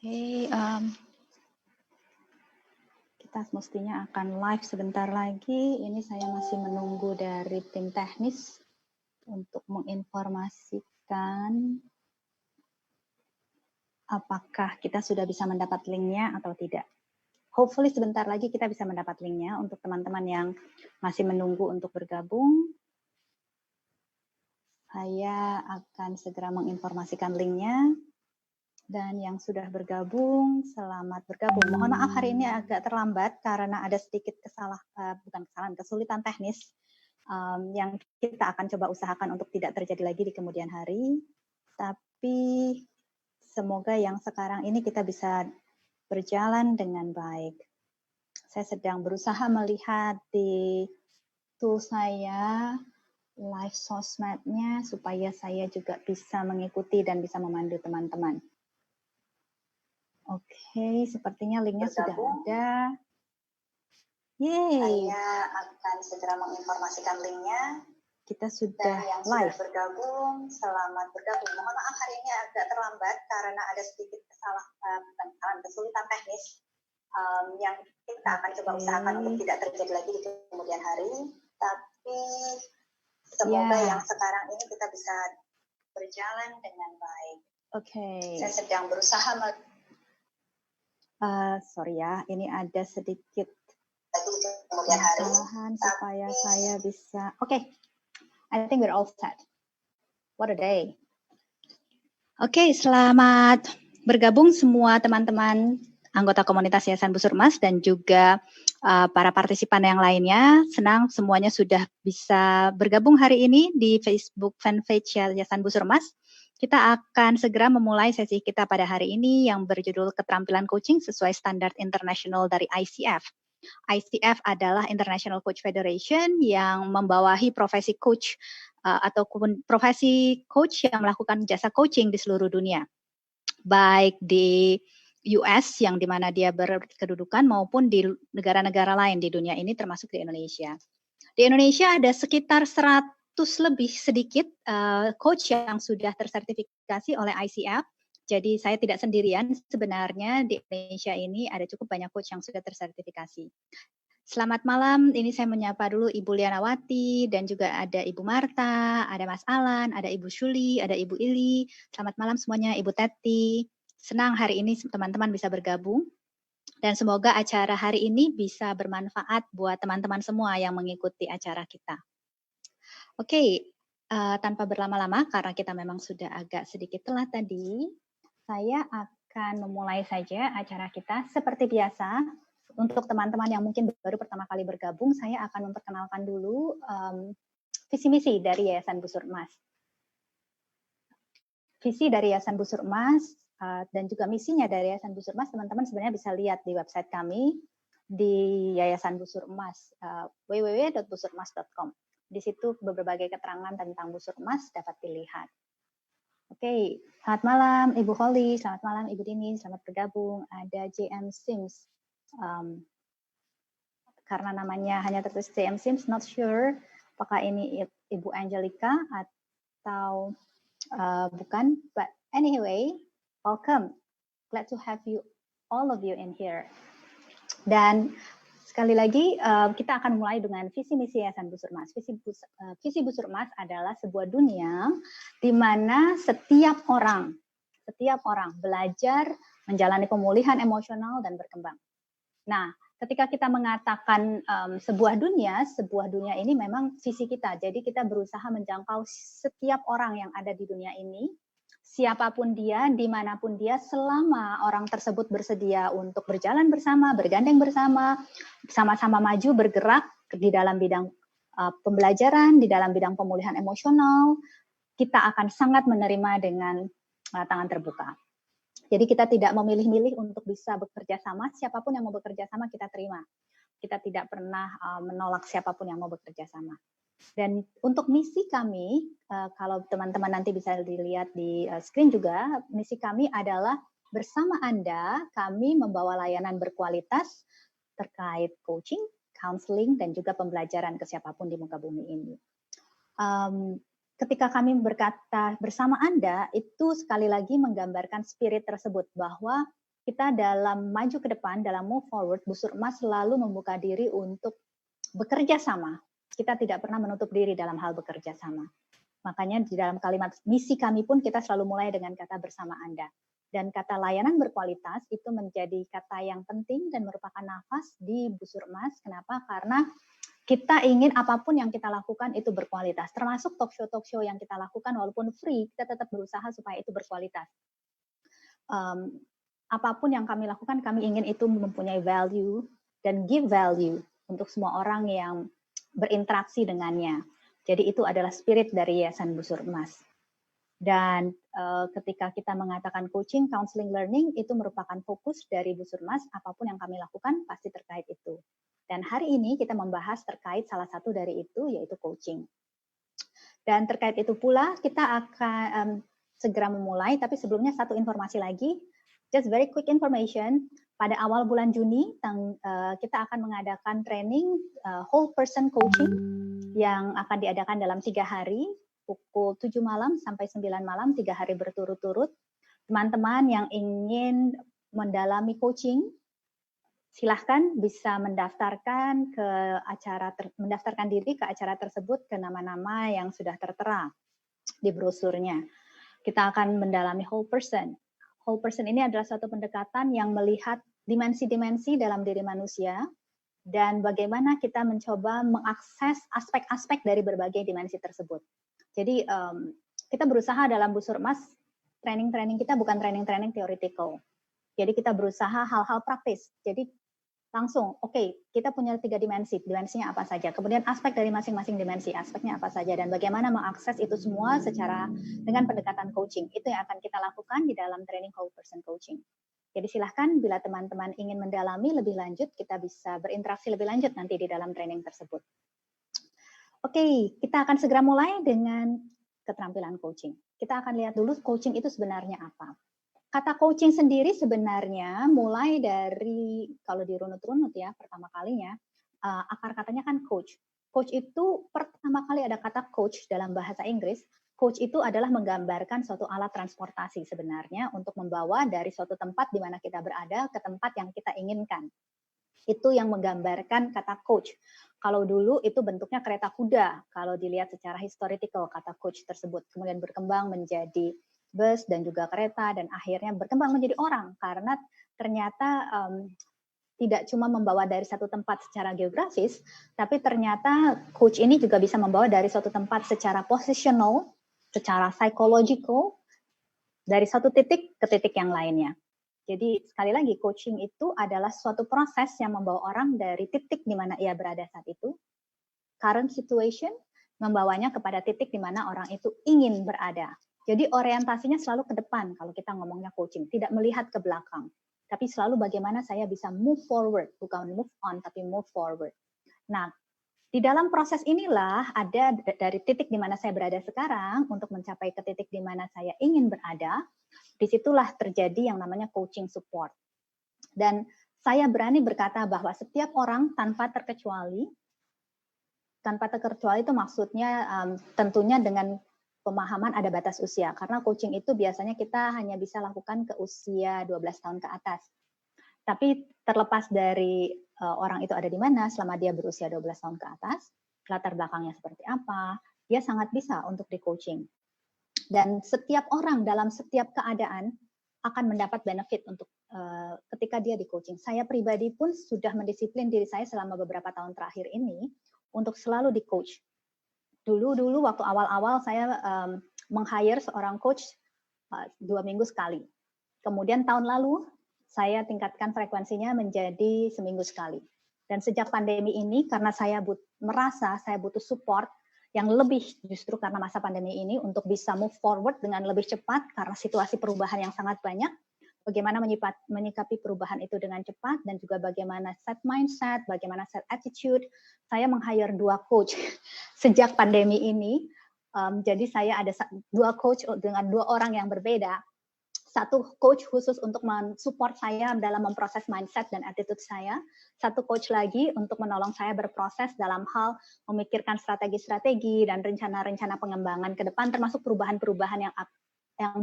Oke, kita mestinya akan live sebentar lagi. Ini saya masih menunggu dari tim teknis untuk menginformasikan apakah kita sudah bisa mendapat linknya atau tidak. Hopefully sebentar lagi kita bisa mendapat linknya untuk teman-teman yang masih menunggu untuk bergabung. Saya akan segera menginformasikan linknya. Dan yang sudah bergabung, selamat bergabung. Mohon maaf hari ini agak terlambat karena ada sedikit kesulitan teknis yang kita akan coba usahakan untuk tidak terjadi lagi di kemudian hari. Tapi semoga yang sekarang ini kita bisa berjalan dengan baik. Saya sedang berusaha melihat di tool saya live sosmednya supaya saya juga bisa mengikuti dan bisa memandu teman-teman. Oke, sepertinya linknya sudah ada. Yeay. Saya akan segera menginformasikan linknya. Kita sudah yang live. Sudah bergabung, selamat bergabung. Mohon maaf hari ini agak terlambat karena ada sedikit kesulitan teknis yang kita akan coba usahakan untuk tidak terjadi lagi di kemudian hari. Tapi semoga yang sekarang ini kita bisa berjalan dengan baik. Oke. Saya sedang berusaha sorry ya, ini ada sedikit kemudian hari kesalahan supaya saya bisa. Oke, I think we're all set. What a day. Oke, selamat bergabung semua teman-teman anggota komunitas Yayasan Busur Emas dan juga para partisipan yang lainnya. Senang semuanya sudah bisa bergabung hari ini di Facebook fanpage Yayasan Busur Emas. Kita akan segera memulai sesi kita pada hari ini yang berjudul keterampilan coaching sesuai standar internasional dari ICF. ICF adalah International Coach Federation yang membawahi profesi coach ataupun profesi coach yang melakukan jasa coaching di seluruh dunia. Baik di US yang dimana dia berkedudukan maupun di negara-negara lain di dunia ini termasuk di Indonesia. Di Indonesia ada sekitar 100 lebih sedikit coach yang sudah tersertifikasi oleh ICF. Jadi saya tidak sendirian, sebenarnya di Indonesia ini ada cukup banyak coach yang sudah tersertifikasi. Selamat malam, ini saya menyapa dulu Ibu Lianawati dan juga ada Ibu Marta, ada Mas Alan, ada Ibu Shuli, ada Ibu Ili. Selamat malam semuanya, Ibu Teti. Senang hari ini teman-teman bisa bergabung. Dan semoga acara hari ini bisa bermanfaat buat teman-teman semua yang mengikuti acara kita. Oke, tanpa berlama-lama karena kita memang sudah agak sedikit telat tadi, saya akan memulai saja acara kita seperti biasa. Untuk teman-teman yang mungkin baru pertama kali bergabung, saya akan memperkenalkan dulu visi misi dari Yayasan Busur Emas. Visi dari Yayasan Busur Emas dan juga misinya dari Yayasan Busur Emas, teman-teman sebenarnya bisa lihat di website kami di Yayasan Busur Emas, www.busurmas.com. Di situ berbagai keterangan tentang Busur Emas dapat dilihat. Oke, selamat malam Ibu Holly, selamat malam Ibu Dini, selamat bergabung. Ada JM Sims. Karena namanya hanya tertulis JM Sims, not sure apakah ini Ibu Angelica atau bukan. But anyway, welcome. Glad to have you, all of you in here. Dan sekali lagi kita akan mulai dengan visi misi Yayasan Busur Emas. Visi Busur Emas adalah sebuah dunia di mana setiap orang belajar menjalani pemulihan emosional dan berkembang. Nah, ketika kita mengatakan sebuah dunia ini memang visi kita. Jadi kita berusaha menjangkau setiap orang yang ada di dunia ini, siapapun dia, dimanapun dia, selama orang tersebut bersedia untuk berjalan bersama, bergandeng bersama, sama-sama maju, bergerak di dalam bidang pembelajaran, di dalam bidang pemulihan emosional, kita akan sangat menerima dengan tangan terbuka. Jadi kita tidak memilih-milih untuk bisa bekerja sama, siapapun yang mau bekerja sama kita terima. Kita tidak pernah menolak siapapun yang mau bekerja sama. Dan untuk misi kami, kalau teman-teman nanti bisa dilihat di screen juga, misi kami adalah bersama Anda, kami membawa layanan berkualitas terkait coaching, counseling, dan juga pembelajaran ke siapapun di muka bumi ini. Ketika kami berkata bersama Anda, itu sekali lagi menggambarkan spirit tersebut, bahwa kita dalam maju ke depan, dalam move forward, Busur Emas selalu membuka diri untuk bekerja sama. Kita tidak pernah menutup diri dalam hal bekerja sama. Makanya di dalam kalimat misi kami pun kita selalu mulai dengan kata bersama Anda. Dan kata layanan berkualitas itu menjadi kata yang penting dan merupakan nafas di Busur Emas. Kenapa? Karena kita ingin apapun yang kita lakukan itu berkualitas. Termasuk talk show yang kita lakukan walaupun free, kita tetap berusaha supaya itu berkualitas. Apapun yang kami lakukan, kami ingin itu mempunyai value dan give value untuk semua orang yang berinteraksi dengannya. Jadi itu adalah spirit dari Yayasan Busur Emas. Dan ketika kita mengatakan coaching, counseling, learning, itu merupakan fokus dari Busur Emas, apapun yang kami lakukan pasti terkait itu. Dan hari ini kita membahas terkait salah satu dari itu, yaitu coaching. Dan terkait itu pula, kita akan segera memulai, tapi sebelumnya satu informasi lagi, just very quick information, pada awal bulan Juni, kita akan mengadakan training whole person coaching, yang akan diadakan dalam 3 hari, pukul 7 malam sampai 9 malam, 3 hari berturut-turut. Teman-teman yang ingin mendalami coaching, silahkan bisa mendaftarkan diri ke acara tersebut ke nama-nama yang sudah tertera di brosurnya. Kita akan mendalami whole person. Whole person ini adalah suatu pendekatan yang melihat dimensi-dimensi dalam diri manusia dan bagaimana kita mencoba mengakses aspek-aspek dari berbagai dimensi tersebut. Jadi kita berusaha dalam Busur Emas, training-training kita bukan training-training theoretical. Jadi kita berusaha hal-hal praktis. Jadi langsung, oke, kita punya 3 dimensi, dimensinya apa saja. Kemudian aspek dari masing-masing dimensi, aspeknya apa saja, dan bagaimana mengakses itu semua secara dengan pendekatan coaching. Itu yang akan kita lakukan di dalam training whole person coaching. Jadi silahkan bila teman-teman ingin mendalami lebih lanjut, kita bisa berinteraksi lebih lanjut nanti di dalam training tersebut. Oke, kita akan segera mulai dengan keterampilan coaching. Kita akan lihat dulu coaching itu sebenarnya apa. Kata coaching sendiri sebenarnya mulai dari, kalau dirunut-runut ya, pertama kalinya, akar katanya kan coach. Coach itu pertama kali ada kata coach dalam bahasa Inggris. Coach itu adalah menggambarkan suatu alat transportasi sebenarnya untuk membawa dari suatu tempat di mana kita berada ke tempat yang kita inginkan. Itu yang menggambarkan kata coach. Kalau dulu itu bentuknya kereta kuda, kalau dilihat secara historical kata coach tersebut. Kemudian berkembang menjadi bus dan juga kereta, dan akhirnya berkembang menjadi orang, karena ternyata tidak cuma membawa dari satu tempat secara geografis, tapi ternyata coach ini juga bisa membawa dari suatu tempat secara positional, secara psychological, dari satu titik ke titik yang lainnya. Jadi sekali lagi, coaching itu adalah suatu proses yang membawa orang dari titik di mana ia berada saat itu, current situation, membawanya kepada titik di mana orang itu ingin berada. Jadi orientasinya selalu ke depan kalau kita ngomongnya coaching, tidak melihat ke belakang. Tapi selalu bagaimana saya bisa move forward, bukan move on, tapi move forward. Nah, di dalam proses inilah ada dari titik di mana saya berada sekarang untuk mencapai ke titik di mana saya ingin berada, disitulah terjadi yang namanya coaching support. Dan saya berani berkata bahwa setiap orang tanpa terkecuali itu maksudnya tentunya dengan pemahaman ada batas usia, karena coaching itu biasanya kita hanya bisa lakukan ke usia 12 tahun ke atas. Tapi terlepas dari orang itu ada di mana selama dia berusia 12 tahun ke atas, latar belakangnya seperti apa, dia sangat bisa untuk di coaching. Dan setiap orang dalam setiap keadaan akan mendapat benefit untuk ketika dia di coaching. Saya pribadi pun sudah mendisiplin diri saya selama beberapa tahun terakhir ini untuk selalu di coach. Dulu waktu awal-awal saya meng-hire seorang coach 2 minggu sekali. Kemudian tahun lalu saya tingkatkan frekuensinya menjadi seminggu sekali. Dan sejak pandemi ini, karena saya merasa saya butuh support yang lebih justru karena masa pandemi ini untuk bisa move forward dengan lebih cepat karena situasi perubahan yang sangat banyak, bagaimana menyikapi perubahan itu dengan cepat, dan juga bagaimana set mindset, bagaimana set attitude. Saya meng-hire 2 coach sejak pandemi ini. Jadi saya ada 2 coach dengan 2 orang yang berbeda. Satu coach khusus untuk mensupport saya dalam memproses mindset dan attitude saya. Satu coach lagi untuk menolong saya berproses dalam hal memikirkan strategi-strategi dan rencana-rencana pengembangan ke depan, termasuk perubahan-perubahan yang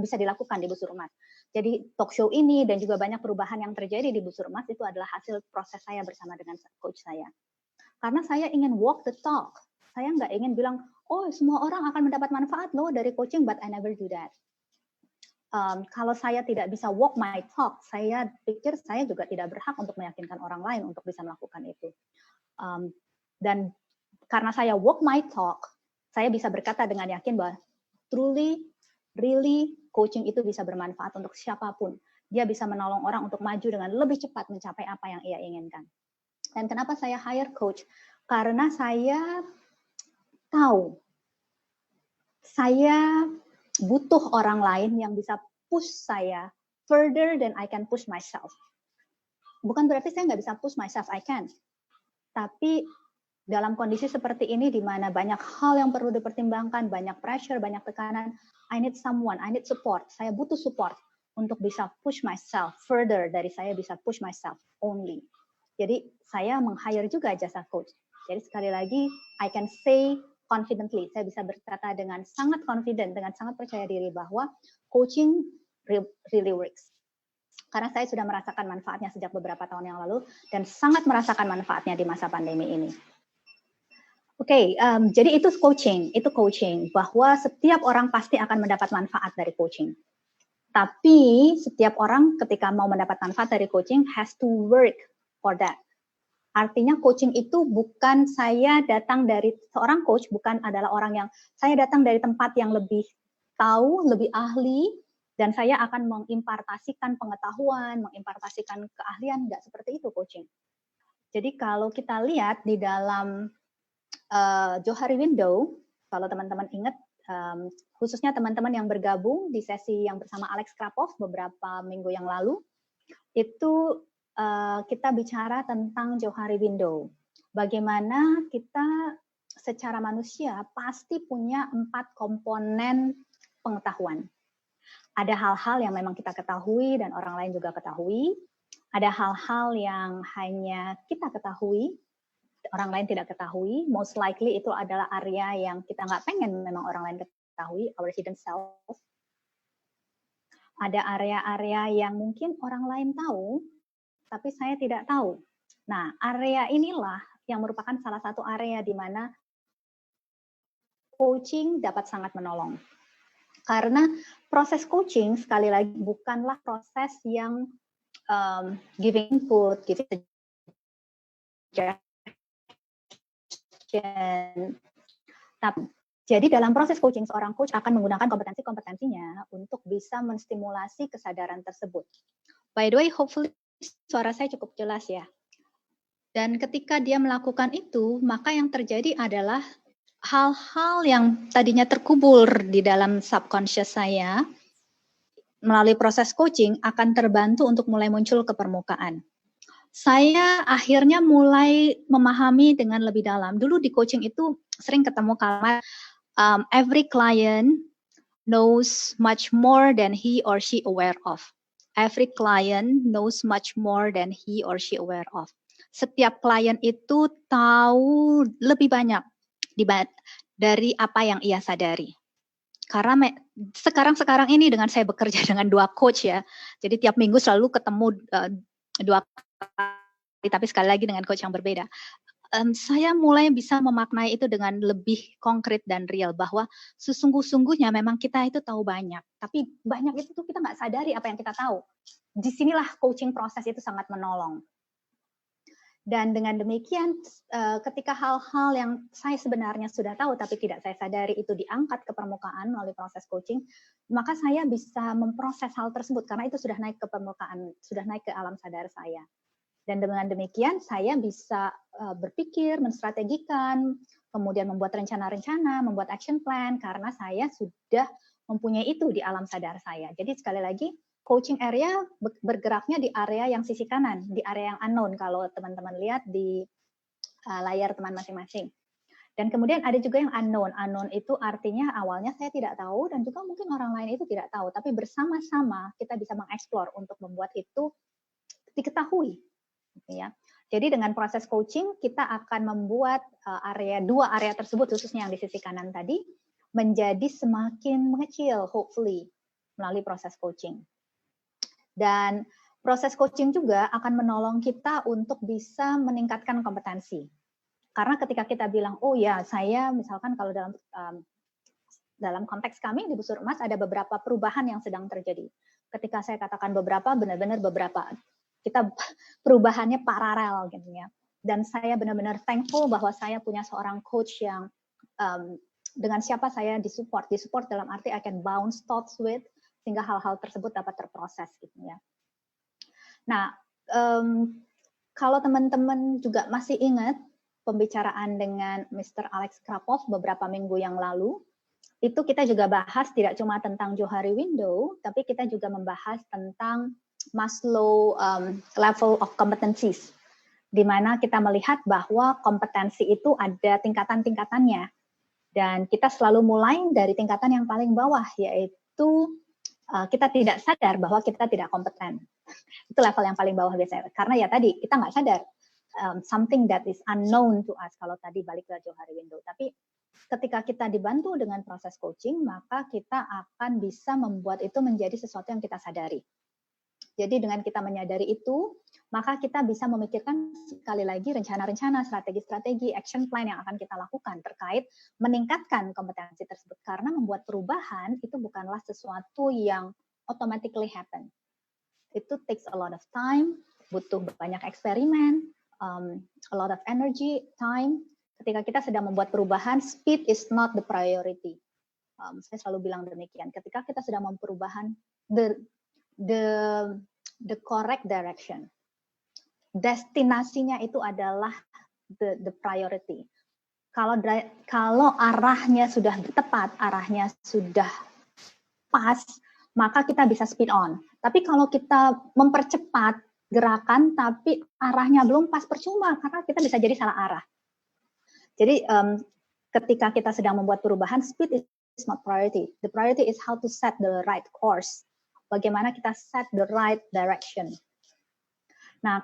bisa dilakukan di Busur Emas. Jadi talk show ini dan juga banyak perubahan yang terjadi di Busur Emas itu adalah hasil proses saya bersama dengan coach saya. Karena saya ingin walk the talk. Saya nggak ingin bilang, oh semua orang akan mendapat manfaat loh dari coaching, but I never do that. Kalau saya tidak bisa walk my talk, saya pikir saya juga tidak berhak untuk meyakinkan orang lain untuk bisa melakukan itu. Dan karena saya walk my talk, saya bisa berkata dengan yakin bahwa truly, really, coaching itu bisa bermanfaat untuk siapapun. Dia bisa menolong orang untuk maju dengan lebih cepat mencapai apa yang ia inginkan. Dan kenapa saya hire coach? Karena saya tahu saya butuh orang lain yang bisa push saya further than I can push myself. Bukan berarti saya nggak bisa push myself, I can. Tapi dalam kondisi seperti ini di mana banyak hal yang perlu dipertimbangkan, banyak pressure, banyak tekanan, I need someone, I need support. Saya butuh support untuk bisa push myself further dari saya bisa push myself only. Jadi saya meng-hire juga jasa coach. Jadi sekali lagi, I can say confidently, saya bisa berkata dengan sangat confident, dengan sangat percaya diri bahwa coaching really works. Karena saya sudah merasakan manfaatnya sejak beberapa tahun yang lalu dan sangat merasakan manfaatnya di masa pandemi ini. Oke, jadi itu coaching, bahwa setiap orang pasti akan mendapat manfaat dari coaching. Tapi setiap orang ketika mau mendapat manfaat dari coaching has to work for that. Artinya coaching itu bukan saya datang dari seorang coach, bukan adalah orang yang saya datang dari tempat yang lebih tahu, lebih ahli, dan saya akan mengimpartasikan pengetahuan, mengimpartasikan keahlian, nggak seperti itu coaching. Jadi kalau kita lihat di dalam Johari Window, kalau teman-teman ingat, khususnya teman-teman yang bergabung di sesi yang bersama Alex Krapov beberapa minggu yang lalu, itu kita bicara tentang Johari Window. Bagaimana kita secara manusia pasti punya 4 komponen pengetahuan. Ada hal-hal yang memang kita ketahui dan orang lain juga ketahui. Ada hal-hal yang hanya kita ketahui, orang lain tidak ketahui, most likely itu adalah area yang kita nggak pengen memang orang lain ketahui, our hidden self. Ada area-area yang mungkin orang lain tahu, tapi saya tidak tahu. Nah, area inilah yang merupakan salah satu area di mana coaching dapat sangat menolong. Karena proses coaching, sekali lagi, bukanlah proses yang giving input, giving jadi dalam proses coaching, seorang coach akan menggunakan kompetensi-kompetensinya untuk bisa menstimulasi kesadaran tersebut. By the way, hopefully suara saya cukup jelas ya. Dan ketika dia melakukan itu, maka yang terjadi adalah hal-hal yang tadinya terkubur di dalam subconscious saya, melalui proses coaching akan terbantu untuk mulai muncul ke permukaan. Saya akhirnya mulai memahami dengan lebih dalam. Dulu di coaching itu sering ketemu kalimat every client knows much more than he or she aware of. Every client knows much more than he or she aware of. Setiap klien itu tahu lebih banyak dari apa yang ia sadari. Karena sekarang ini dengan saya bekerja dengan 2 coach ya, jadi tiap minggu selalu ketemu 2 kali, tapi sekali lagi dengan coach yang berbeda. Saya mulai bisa memaknai itu dengan lebih konkret dan real, bahwa sesungguh-sungguhnya memang kita itu tahu banyak, tapi banyak itu tuh kita nggak sadari apa yang kita tahu. Disinilah coaching proses itu sangat menolong. Dan dengan demikian, ketika hal-hal yang saya sebenarnya sudah tahu tapi tidak saya sadari itu diangkat ke permukaan melalui proses coaching, maka saya bisa memproses hal tersebut karena itu sudah naik ke permukaan, sudah naik ke alam sadar saya. Dan dengan demikian saya bisa berpikir, menstrategikan, kemudian membuat rencana-rencana, membuat action plan karena saya sudah mempunyai itu di alam sadar saya. Jadi sekali lagi, coaching area bergeraknya di area yang sisi kanan, di area yang unknown kalau teman-teman lihat di layar teman masing-masing. Dan kemudian ada juga yang unknown. Unknown itu artinya awalnya saya tidak tahu dan juga mungkin orang lain itu tidak tahu, tapi bersama-sama kita bisa mengeksplor untuk membuat itu diketahui. Ya. Jadi dengan proses coaching kita akan membuat 2 area tersebut khususnya yang di sisi kanan tadi menjadi semakin mengecil hopefully melalui proses coaching. Dan proses coaching juga akan menolong kita untuk bisa meningkatkan kompetensi. Karena ketika kita bilang, oh ya, saya misalkan kalau dalam konteks kami di Busur Emas ada beberapa perubahan yang sedang terjadi. Ketika saya katakan beberapa, benar-benar beberapa. Kita perubahannya paralel gitu ya. Dan saya benar-benar thankful bahwa saya punya seorang coach yang dengan siapa saya disupport. Disupport dalam arti I can bounce thoughts with, sehingga hal-hal tersebut dapat terproses gitu ya. Nah, kalau teman-teman juga masih ingat pembicaraan dengan Mr. Alex Krapov beberapa minggu yang lalu, itu kita juga bahas tidak cuma tentang Johari Window, tapi kita juga membahas tentang Maslow level of competencies, di mana kita melihat bahwa kompetensi itu ada tingkatan-tingkatannya. Dan kita selalu mulai dari tingkatan yang paling bawah, yaitu kita tidak sadar bahwa kita tidak kompeten. Itu level yang paling bawah biasanya. Karena ya tadi, kita nggak sadar something that is unknown to us, kalau tadi balik ke Johari Window. Tapi ketika kita dibantu dengan proses coaching, maka kita akan bisa membuat itu menjadi sesuatu yang kita sadari. Jadi dengan kita menyadari itu, maka kita bisa memikirkan sekali lagi rencana-rencana, strategi-strategi, action plan yang akan kita lakukan terkait meningkatkan kompetensi tersebut. Karena membuat perubahan itu bukanlah sesuatu yang automatically happen. Itu takes a lot of time, butuh banyak eksperimen, a lot of energy, time. Ketika kita sedang membuat perubahan, speed is not the priority. Saya selalu bilang demikian. Ketika kita sedang membuat perubahan, the correct direction. Destinasinya itu adalah the priority. Kalau arahnya sudah tepat, arahnya sudah pas, maka kita bisa speed on. Tapi kalau kita mempercepat gerakan, tapi arahnya belum pas, percuma, karena kita bisa jadi salah arah. Jadi ketika kita sedang membuat perubahan, speed is not priority. The priority is how to set the right course. Bagaimana kita set the right direction. Nah,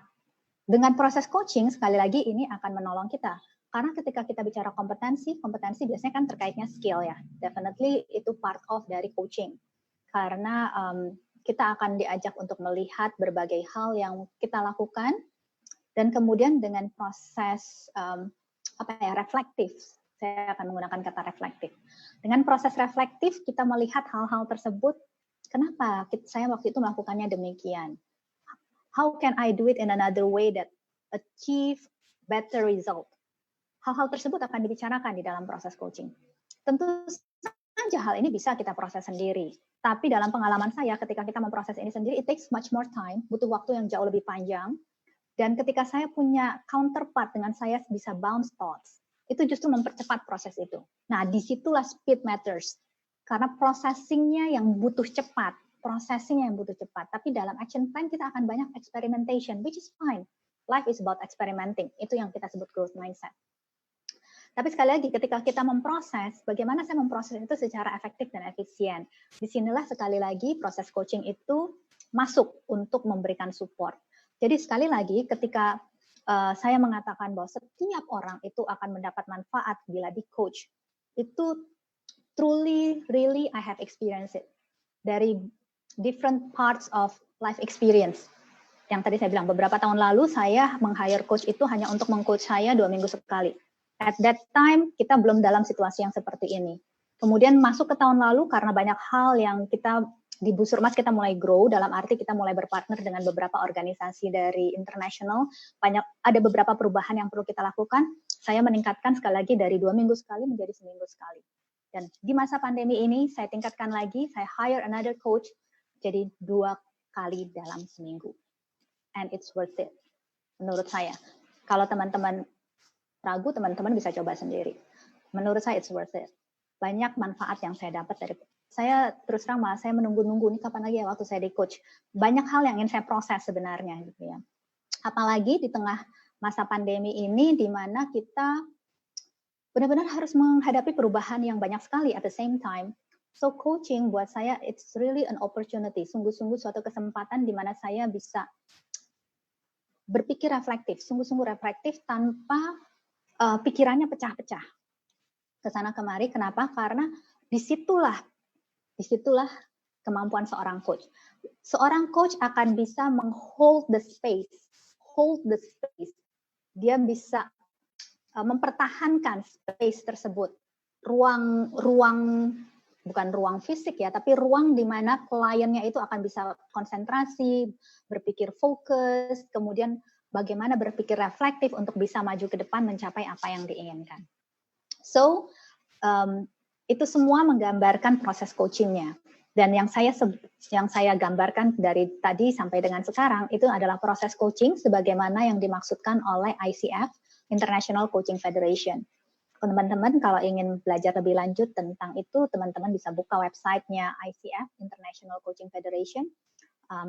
dengan proses coaching, sekali lagi ini akan menolong kita. Karena ketika kita bicara kompetensi biasanya kan terkaitnya skill ya. Definitely itu part of dari coaching. Karena kita akan diajak untuk melihat berbagai hal yang kita lakukan, dan kemudian dengan proses reflektif. Saya akan menggunakan kata reflektif. Dengan proses reflektif, kita melihat hal-hal tersebut. Kenapa saya waktu itu melakukannya demikian? How can I do it in another way that achieve better result? Hal-hal tersebut akan dibicarakan di dalam proses coaching. Tentu saja hal ini bisa kita proses sendiri. Tapi dalam pengalaman saya, ketika kita memproses ini sendiri, it takes much more time, butuh waktu yang jauh lebih panjang. Dan ketika saya punya counterpart dengan saya bisa bounce thoughts, itu justru mempercepat proses itu. Nah, disitulah speed matters. Karena processing-nya yang butuh cepat, Tapi dalam action plan kita akan banyak experimentation, which is fine. Life is about experimenting. Itu yang kita sebut growth mindset. Tapi sekali lagi, ketika kita memproses, bagaimana saya memproses itu secara efektif dan efisien. Disinilah sekali lagi proses coaching itu masuk untuk memberikan support. Jadi sekali lagi, ketika saya mengatakan bahwa setiap orang itu akan mendapat manfaat bila di coach, itu truly, really, I have experienced it. Dari different parts of life experience. Yang tadi saya bilang, beberapa tahun lalu saya meng-hire coach itu hanya untuk meng-coach saya 2 minggu sekali. At that time, kita belum dalam situasi yang seperti ini. Kemudian masuk ke tahun lalu, karena banyak hal yang kita, di Busur Emas kita mulai grow, dalam arti kita mulai berpartner dengan beberapa organisasi dari international, ada beberapa perubahan yang perlu kita lakukan. Saya meningkatkan sekali lagi dari 2 minggu sekali menjadi seminggu sekali. Dan di masa pandemi ini, saya tingkatkan lagi, saya hire another coach, jadi 2 kali dalam seminggu. And it's worth it, menurut saya. Kalau teman-teman ragu, teman-teman bisa coba sendiri. Menurut saya it's worth it. Banyak manfaat yang saya dapat dari, saya terus terang malah saya menunggu-nunggu, ini kapan lagi ya waktu saya di coach. Banyak hal yang ingin saya proses sebenarnya, gitu ya. Apalagi di tengah masa pandemi ini, di mana kita benar-benar harus menghadapi perubahan yang banyak sekali at the same time. So coaching buat saya it's really an opportunity, sungguh-sungguh suatu kesempatan di mana saya bisa berpikir reflektif, sungguh-sungguh reflektif tanpa pikirannya pecah-pecah ke sana kemari. Kenapa? Karena disitulah kemampuan seorang coach. Seorang coach akan bisa hold the space. Dia bisa mempertahankan space tersebut, ruang bukan ruang fisik ya, tapi ruang di mana kliennya itu akan bisa konsentrasi, berpikir fokus, kemudian bagaimana berpikir reflektif untuk bisa maju ke depan mencapai apa yang diinginkan. So, itu semua menggambarkan proses coachingnya. Dan yang saya gambarkan dari tadi sampai dengan sekarang itu adalah proses coaching sebagaimana yang dimaksudkan oleh ICF, International Coaching Federation. Teman-teman kalau ingin belajar lebih lanjut tentang itu, teman-teman bisa buka websitenya ICF, International Coaching Federation,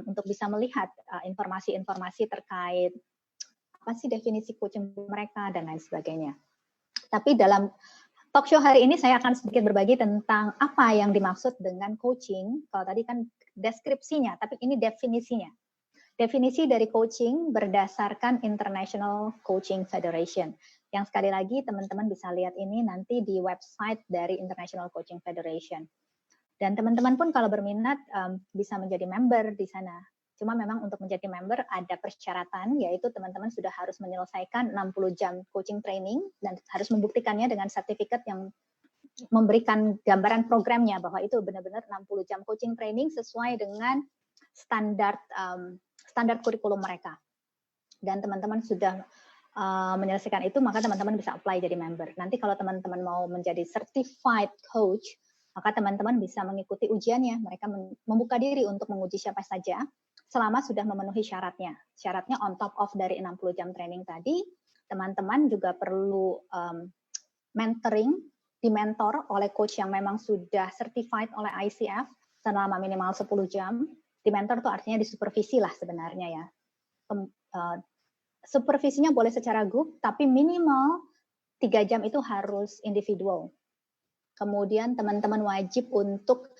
untuk bisa melihat informasi-informasi terkait apa sih definisi coaching mereka dan lain sebagainya. Tapi dalam talk show hari ini saya akan sedikit berbagi tentang apa yang dimaksud dengan coaching. Kalau tadi kan deskripsinya, tapi ini definisinya. Definisi dari coaching berdasarkan International Coaching Federation. Yang sekali lagi teman-teman bisa lihat ini nanti di website dari International Coaching Federation. Dan teman-teman pun kalau berminat bisa menjadi member di sana. Cuma memang untuk menjadi member ada persyaratan, yaitu teman-teman sudah harus menyelesaikan 60 jam coaching training dan harus membuktikannya dengan sertifikat yang memberikan gambaran programnya bahwa itu benar-benar 60 jam coaching training sesuai dengan standar kurikulum mereka. Dan teman-teman sudah menyelesaikan itu, maka teman-teman bisa apply jadi member. Nanti kalau teman-teman mau menjadi certified coach, maka teman-teman bisa mengikuti ujiannya. Mereka membuka diri untuk menguji siapa saja selama sudah memenuhi syaratnya. Syaratnya on top of dari 60 jam training tadi, teman-teman juga perlu mentoring, dimentor oleh coach yang memang sudah certified oleh ICF selama minimal 10 jam. Dimentor itu artinya disupervisi lah sebenarnya ya. Supervisinya boleh secara grup, tapi minimal 3 jam itu harus individual. Kemudian teman-teman wajib untuk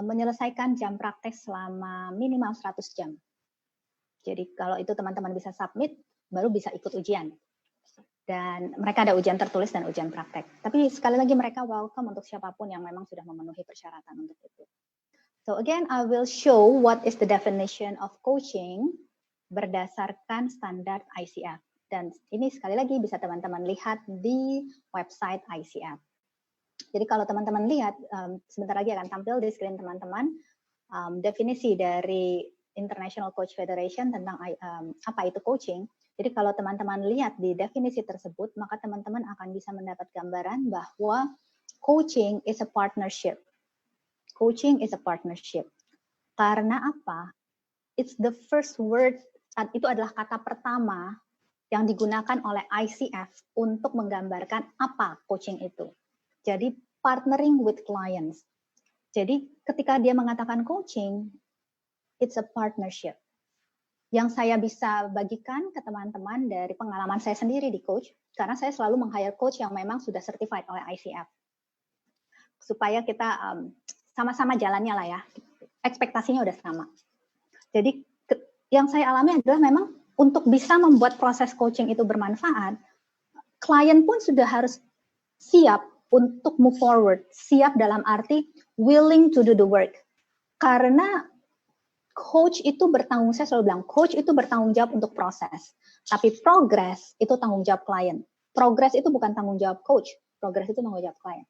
menyelesaikan jam praktek selama minimal 100 jam. Jadi kalau itu teman-teman bisa submit, baru bisa ikut ujian. Dan mereka ada ujian tertulis dan ujian praktek. Tapi sekali lagi mereka welcome untuk siapapun yang memang sudah memenuhi persyaratan untuk itu. So again, I will show what is the definition of coaching berdasarkan standar ICF. Dan ini sekali lagi bisa teman-teman lihat di website ICF. Jadi kalau teman-teman lihat, sebentar lagi akan tampil di screen teman-teman, definisi dari International Coach Federation tentang apa itu coaching. Jadi kalau teman-teman lihat di definisi tersebut, maka teman-teman akan bisa mendapat gambaran bahwa coaching is a partnership. Coaching is a partnership. Karena apa? It's the first word, itu adalah kata pertama yang digunakan oleh ICF untuk menggambarkan apa coaching itu. Jadi partnering with clients. Jadi ketika dia mengatakan coaching, it's a partnership. Yang saya bisa bagikan ke teman-teman dari pengalaman saya sendiri di coach, karena saya selalu meng-hire coach yang memang sudah certified oleh ICF. Supaya kita sama-sama jalannya lah ya, ekspektasinya udah sama. Jadi yang saya alami adalah memang untuk bisa membuat proses coaching itu bermanfaat, klien pun sudah harus siap untuk move forward, siap dalam arti willing to do the work. Karena coach itu bertanggung, saya selalu bilang, coach itu bertanggung jawab untuk proses. Tapi progress itu tanggung jawab klien. Progress itu bukan tanggung jawab coach, progress itu tanggung jawab klien.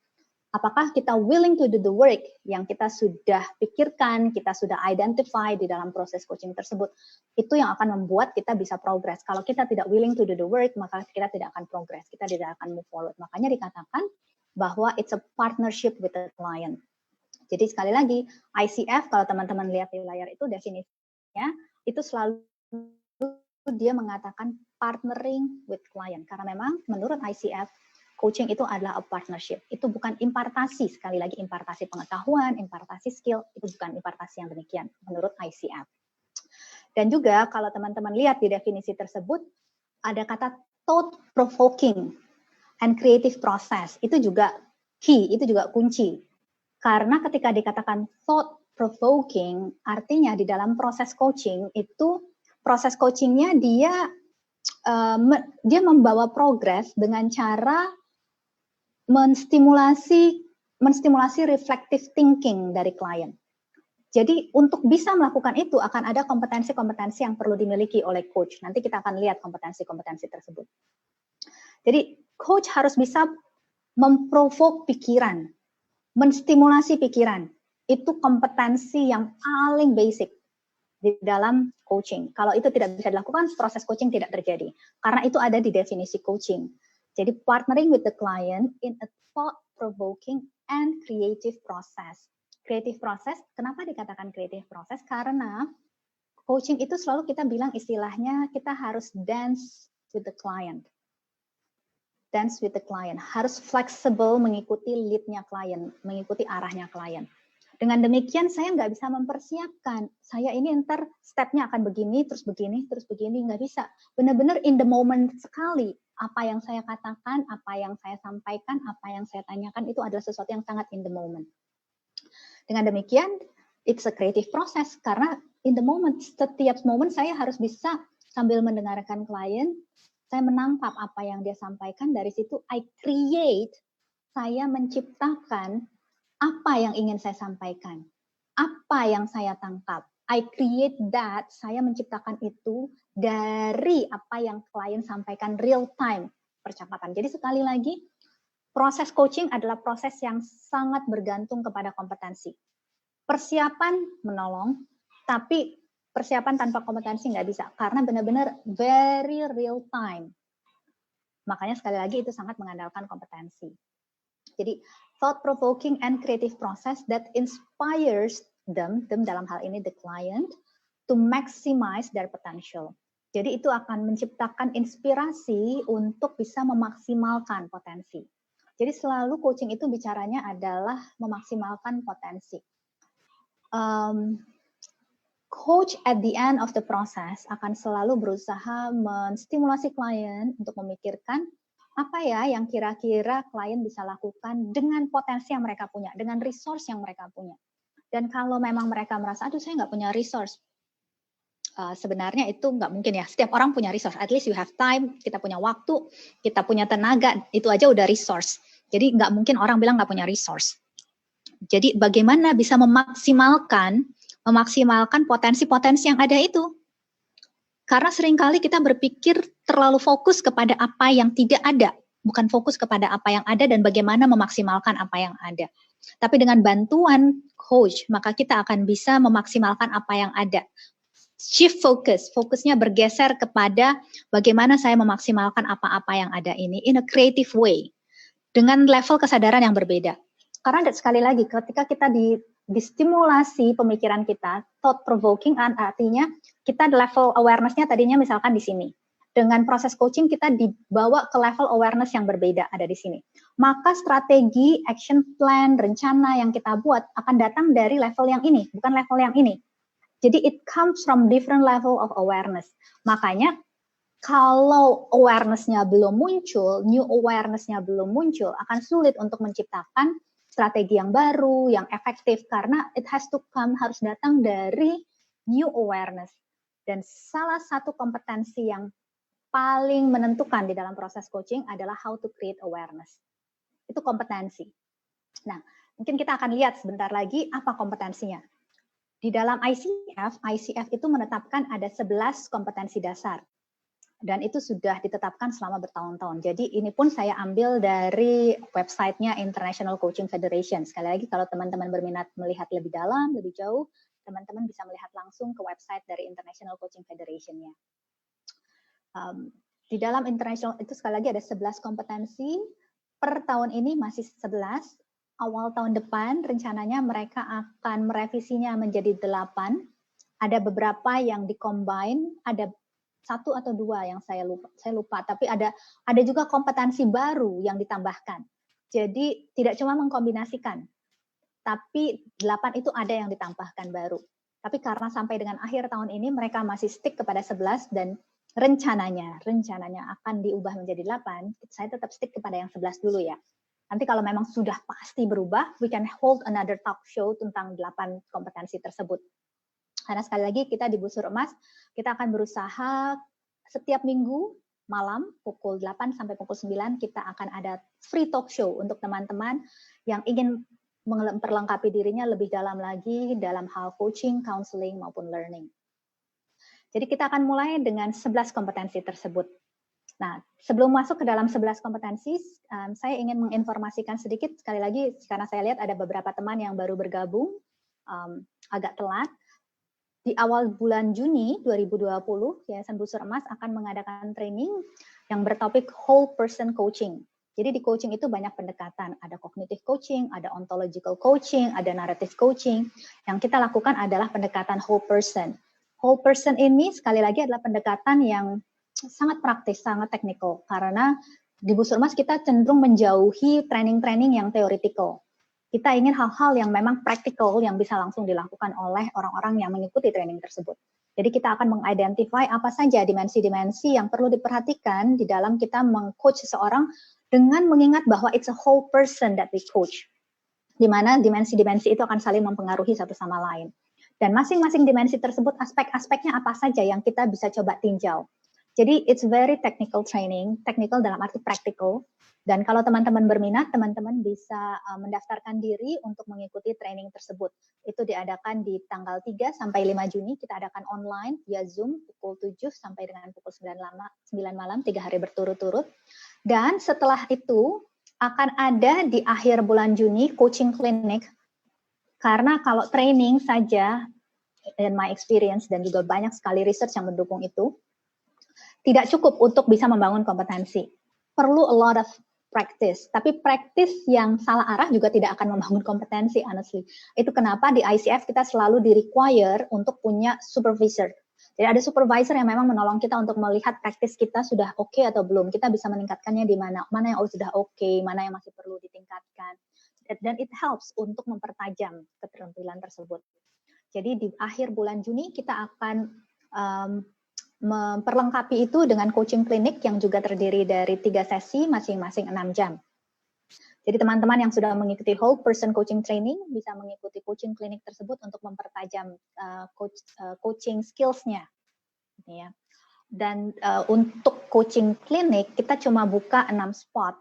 Apakah kita willing to do the work yang kita sudah pikirkan, kita sudah identify di dalam proses coaching tersebut, itu yang akan membuat kita bisa progress. Kalau kita tidak willing to do the work, maka kita tidak akan progress, kita tidak akan move forward. Makanya dikatakan bahwa it's a partnership with the client. Jadi sekali lagi, ICF, kalau teman-teman lihat di layar itu definisinya, itu selalu dia mengatakan partnering with client. Karena memang menurut ICF, coaching itu adalah a partnership. Itu bukan impartasi, sekali lagi impartasi pengetahuan, impartasi skill, itu bukan impartasi yang demikian menurut ICF. Dan juga kalau teman-teman lihat di definisi tersebut, ada kata thought provoking and creative process. Itu juga key, itu juga kunci. Karena ketika dikatakan thought provoking, artinya di dalam proses coaching itu, proses coachingnya dia membawa progres dengan cara menstimulasi reflective thinking dari klien. Jadi untuk bisa melakukan itu akan ada kompetensi-kompetensi yang perlu dimiliki oleh coach. Nanti kita akan lihat kompetensi-kompetensi tersebut. Jadi coach harus bisa memprovok pikiran, menstimulasi pikiran. Itu kompetensi yang paling basic di dalam coaching. Kalau itu tidak bisa dilakukan, proses coaching tidak terjadi. Karena itu ada di definisi coaching. Jadi partnering with the client in a thought-provoking and creative process. Creative process, kenapa dikatakan creative process? Karena coaching itu selalu kita bilang istilahnya kita harus dance with the client. Dance with the client. Harus fleksibel mengikuti lead-nya klien, mengikuti arahnya klien. Dengan demikian saya nggak bisa mempersiapkan. Saya ini ntar step-nya akan begini, terus begini, nggak bisa. Benar-benar in the moment sekali. Apa yang saya katakan, apa yang saya sampaikan, apa yang saya tanyakan, itu adalah sesuatu yang sangat in the moment. Dengan demikian, it's a creative process. Karena in the moment, setiap momen saya harus bisa sambil mendengarkan klien, saya menangkap apa yang dia sampaikan, dari situ I create, saya menciptakan apa yang ingin saya sampaikan, apa yang saya tangkap. I create that, saya menciptakan itu dari apa yang klien sampaikan real time, percepatan. Jadi sekali lagi, proses coaching adalah proses yang sangat bergantung kepada kompetensi. Persiapan menolong, tapi persiapan tanpa kompetensi nggak bisa, karena benar-benar very real time. Makanya sekali lagi itu sangat mengandalkan kompetensi. Jadi thought-provoking and creative process that inspires them dalam hal ini the client, to maximize their potential. Jadi itu akan menciptakan inspirasi untuk bisa memaksimalkan potensi. Jadi selalu coaching itu bicaranya adalah memaksimalkan potensi. Coach at the end of the process akan selalu berusaha menstimulasi klien untuk memikirkan apa ya yang kira-kira klien bisa lakukan dengan potensi yang mereka punya, dengan resource yang mereka punya. Dan kalau memang mereka merasa, aduh saya nggak punya resource, sebenarnya itu nggak mungkin ya. Setiap orang punya resource, at least you have time, kita punya waktu, kita punya tenaga, itu aja udah resource. Jadi nggak mungkin orang bilang nggak punya resource. Jadi bagaimana bisa memaksimalkan potensi-potensi yang ada itu. Karena seringkali kita berpikir terlalu fokus kepada apa yang tidak ada, bukan fokus kepada apa yang ada dan bagaimana memaksimalkan apa yang ada. Tapi dengan bantuan coach, maka kita akan bisa memaksimalkan apa yang ada. Shift focus, fokusnya bergeser kepada bagaimana saya memaksimalkan apa-apa yang ada ini in a creative way, dengan level kesadaran yang berbeda. Karena sekali lagi, ketika kita distimulasi pemikiran kita, thought provoking artinya kita level awareness-nya tadinya misalkan di sini. Dengan proses coaching kita dibawa ke level awareness yang berbeda ada di sini. Maka strategi, action plan, rencana yang kita buat akan datang dari level yang ini, bukan level yang ini. Jadi it comes from different level of awareness. Makanya kalau awareness-nya belum muncul, new awareness-nya belum muncul, akan sulit untuk menciptakan strategi yang baru, yang efektif, karena it has to come, harus datang dari new awareness. Dan salah satu kompetensi yang paling menentukan di dalam proses coaching adalah how to create awareness. Itu kompetensi. Nah, mungkin kita akan lihat sebentar lagi apa kompetensinya. Di dalam ICF itu menetapkan ada 11 kompetensi dasar. Dan itu sudah ditetapkan selama bertahun-tahun. Jadi ini pun saya ambil dari websitenya International Coaching Federation. Sekali lagi kalau teman-teman berminat melihat lebih dalam, lebih jauh, teman-teman bisa melihat langsung ke website dari International Coaching Federation-nya. Di dalam International itu sekali lagi ada 11 kompetensi. Per tahun ini masih 11. Awal tahun depan rencananya mereka akan merevisinya menjadi 8. Ada beberapa yang di-combine, ada 1 atau 2 yang saya lupa. Tapi ada juga kompetensi baru yang ditambahkan. Jadi tidak cuma mengkombinasikan, tapi 8 itu ada yang ditambahkan baru. Tapi karena sampai dengan akhir tahun ini mereka masih stick kepada 11 dan rencananya akan diubah menjadi 8. Saya tetap stick kepada yang 11 dulu ya. Nanti kalau memang sudah pasti berubah, we can hold another talk show tentang 8 kompetensi tersebut. Karena sekali lagi kita di Busur Emas, kita akan berusaha setiap minggu malam pukul 8 sampai pukul 9 kita akan ada free talk show untuk teman-teman yang ingin memperlengkapi dirinya lebih dalam lagi dalam hal coaching, counseling, maupun learning. Jadi kita akan mulai dengan 11 kompetensi tersebut. Nah, sebelum masuk ke dalam 11 kompetensi, saya ingin menginformasikan sedikit, sekali lagi, karena saya lihat ada beberapa teman yang baru bergabung, agak telat. Di awal bulan Juni 2020, Yayasan Busur Emas akan mengadakan training yang bertopik whole person coaching. Jadi di coaching itu banyak pendekatan, ada cognitive coaching, ada ontological coaching, ada narrative coaching. Yang kita lakukan adalah pendekatan whole person. Whole person ini sekali lagi adalah pendekatan yang sangat praktis, sangat teknikal. Karena di Busur Emas kita cenderung menjauhi training-training yang theoretical. Kita ingin hal-hal yang memang praktikal yang bisa langsung dilakukan oleh orang-orang yang mengikuti training tersebut. Jadi kita akan mengidentify apa saja dimensi-dimensi yang perlu diperhatikan di dalam kita meng-coach seseorang dengan mengingat bahwa it's a whole person that we coach. Di mana dimensi-dimensi itu akan saling mempengaruhi satu sama lain. Dan masing-masing dimensi tersebut aspek-aspeknya apa saja yang kita bisa coba tinjau. Jadi it's very technical training, technical dalam arti practical. Dan kalau teman-teman berminat, teman-teman bisa mendaftarkan diri untuk mengikuti training tersebut. Itu diadakan di tanggal 3 sampai 5 Juni, kita adakan online via Zoom pukul 7 sampai dengan pukul 9 malam, 3 hari berturut-turut. Dan setelah itu akan ada di akhir bulan Juni coaching clinic, karena kalau training saja, in my experience dan juga banyak sekali research yang mendukung itu, tidak cukup untuk bisa membangun kompetensi. Perlu a lot of practice, tapi practice yang salah arah juga tidak akan membangun kompetensi, honestly. Itu kenapa di ICF kita selalu di-require untuk punya supervisor. Jadi ada supervisor yang memang menolong kita untuk melihat praktis kita sudah oke atau belum. Kita bisa meningkatkannya di mana yang sudah oke, mana yang masih perlu ditingkatkan. Dan it helps untuk mempertajam keterampilan tersebut. Jadi di akhir bulan Juni kita akan memperlengkapi itu dengan coaching klinik yang juga terdiri dari 3 sesi masing-masing 6 jam. Jadi teman-teman yang sudah mengikuti whole person coaching training bisa mengikuti coaching klinik tersebut untuk mempertajam coaching skills-nya. Ya. Dan untuk coaching klinik kita cuma buka 6 spot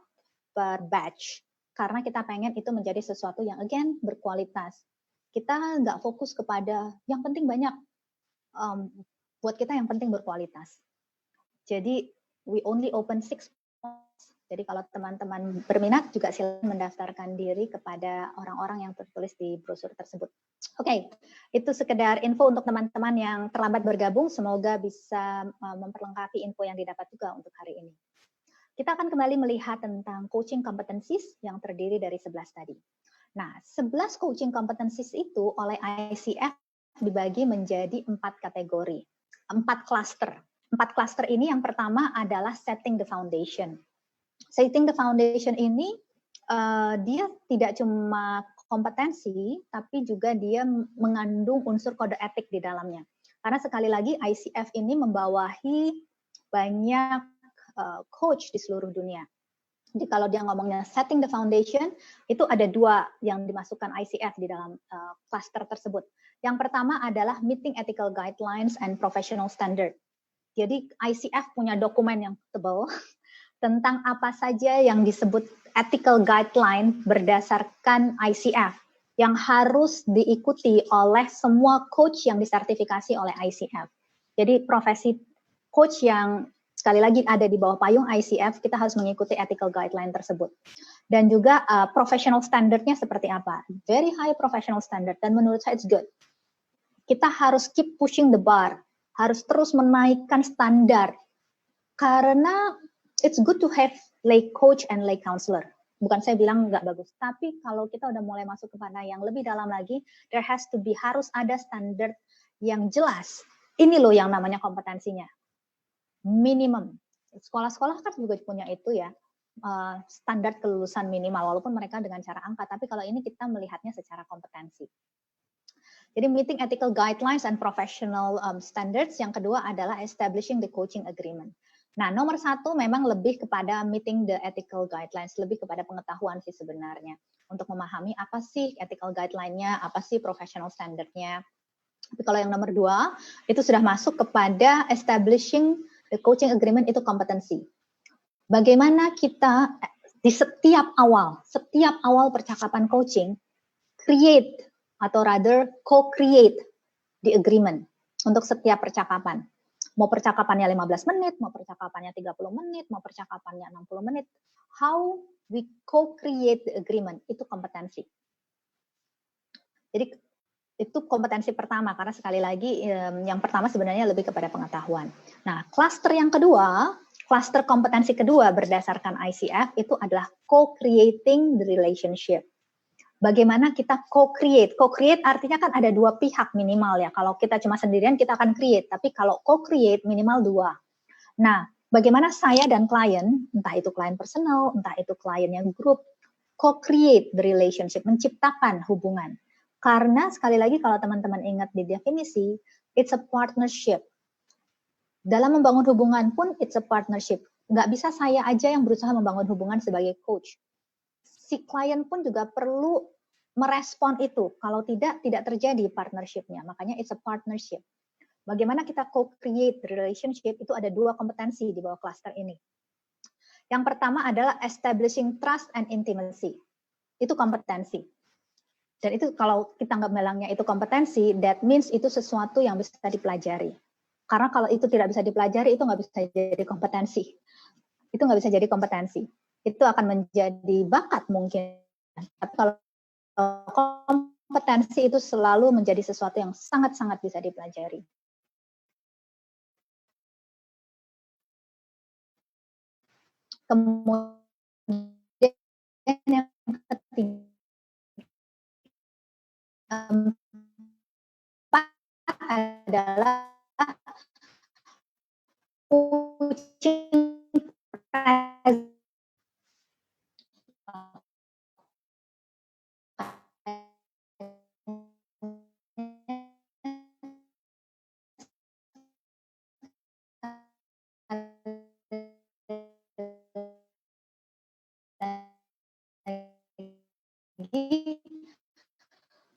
per batch karena kita pengen itu menjadi sesuatu yang again berkualitas. Kita nggak fokus kepada yang penting banyak. Buat kita yang penting berkualitas. Jadi we only open 6 spots. Jadi kalau teman-teman berminat juga silakan mendaftarkan diri kepada orang-orang yang tertulis di brosur tersebut. Oke, itu sekedar info untuk teman-teman yang terlambat bergabung. Semoga bisa memperlengkapi info yang didapat juga untuk hari ini. Kita akan kembali melihat tentang coaching competencies yang terdiri dari 11 tadi. Nah, 11 coaching competencies itu oleh ICF dibagi menjadi 4 kategori, 4 cluster. 4 cluster ini yang pertama adalah setting the foundation. Setting the foundation ini dia tidak cuma kompetensi, tapi juga dia mengandung unsur kode etik di dalamnya. Karena sekali lagi ICF ini membawahi banyak coach di seluruh dunia. Jadi kalau dia ngomongnya setting the foundation, itu ada 2 yang dimasukkan ICF di dalam cluster tersebut. Yang pertama adalah meeting ethical guidelines and professional standard. Jadi ICF punya dokumen yang tebal tentang apa saja yang disebut ethical guideline berdasarkan ICF yang harus diikuti oleh semua coach yang disertifikasi oleh ICF. Jadi profesi coach yang sekali lagi ada di bawah payung ICF, kita harus mengikuti ethical guideline tersebut. Dan juga professional standardnya seperti apa? Very high professional standard, dan menurut saya it's good. Kita harus keep pushing the bar, harus terus menaikkan standar. Karena it's good to have lay coach and lay counselor. Bukan saya bilang nggak bagus, tapi kalau kita udah mulai masuk kepada yang lebih dalam lagi, harus ada standar yang jelas. Ini loh yang namanya kompetensinya. Minimum. Sekolah-sekolah kan juga punya itu ya, standar kelulusan minimal, walaupun mereka dengan cara angka, tapi kalau ini kita melihatnya secara kompetensi. Jadi meeting ethical guidelines and professional standards, yang kedua adalah establishing the coaching agreement. Nah, nomor 1 memang lebih kepada meeting the ethical guidelines, lebih kepada pengetahuan sih sebenarnya, untuk memahami apa sih ethical guideline-nya, apa sih professional standard-nya. Tapi kalau yang nomor 2, itu sudah masuk kepada establishing the coaching agreement, itu kompetensi. Bagaimana kita di setiap awal percakapan coaching, create atau rather co-create the agreement untuk setiap percakapan. Mau percakapannya 15 menit, mau percakapannya 30 menit, mau percakapannya 60 menit. How we co-create the agreement, itu kompetensi. Jadi itu kompetensi pertama, karena sekali lagi yang pertama sebenarnya lebih kepada pengetahuan. Nah, cluster yang kedua, cluster kompetensi kedua berdasarkan ICF itu adalah co-creating the relationship. Bagaimana kita co-create? Co-create artinya kan ada dua pihak minimal ya. Kalau kita cuma sendirian kita akan create, tapi kalau co-create minimal dua. Nah, bagaimana saya dan klien, entah itu klien personal, entah itu klien yang grup, co-create the relationship, menciptakan hubungan. Karena sekali lagi kalau teman-teman ingat di definisi, it's a partnership. Dalam membangun hubungan pun it's a partnership. Nggak bisa saya aja yang berusaha membangun hubungan sebagai coach. Si klien pun juga perlu merespon itu. Kalau tidak terjadi partnership-nya. Makanya it's a partnership. Bagaimana kita co-create the relationship, itu ada dua kompetensi di bawah cluster ini. Yang pertama adalah establishing trust and intimacy. Itu kompetensi. Dan itu kalau kita nggak bilangnya itu kompetensi, that means itu sesuatu yang bisa dipelajari. Karena kalau itu tidak bisa dipelajari, itu nggak bisa jadi kompetensi. Itu nggak bisa jadi kompetensi. Itu akan menjadi bakat mungkin. Tapi kalau kompetensi itu selalu menjadi sesuatu yang sangat-sangat bisa dipelajari. Kemudian yang ketiga, adalah coaching